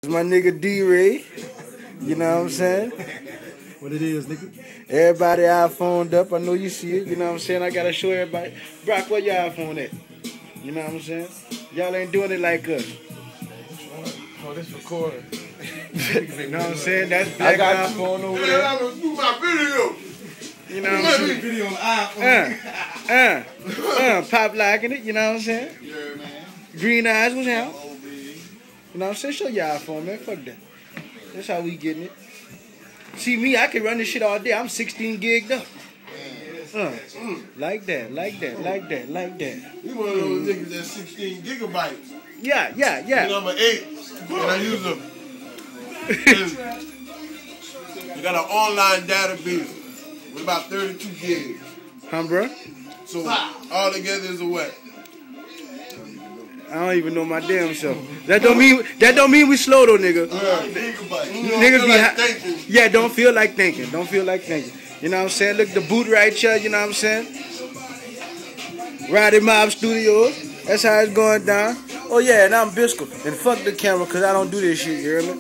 My nigga D-Ray. You know what I'm saying? What it is, nigga? Everybody iPhoned up. I know you see it. You know what I'm saying? I gotta show everybody. Brock, where your iPhone at? You know what I'm saying? Y'all ain't doing it like us. Oh, this recording. You know what I'm saying? That's black iPhone over there. I'm gonna do my video. You know what I'm saying? Video on iPhone. Pop locking it. You know what I'm saying? Yeah, man. Green eyes was out. You know what I'm saying? Show your iPhone, man. Fuck that. That's how we getting it. See me, I can run this shit all day. I'm 16 gigged up. Like that. You one of those niggas that's 16 gigabytes. Yeah. And I'm an 8. And I use them. You got an online database with about 32 gigs. Huh, bro? So all together is a what? I don't even know my damn self. That don't mean we slow though, nigga. Gigabytes. Niggas be thinking. Yeah, don't feel like thinking. You know what I'm saying? Look, the boot right here, you know what I'm saying? Roddy Mob Studios. That's how it's going down. Oh yeah, and I'm Bisco. And fuck the camera, cause I don't do this shit, you hear me?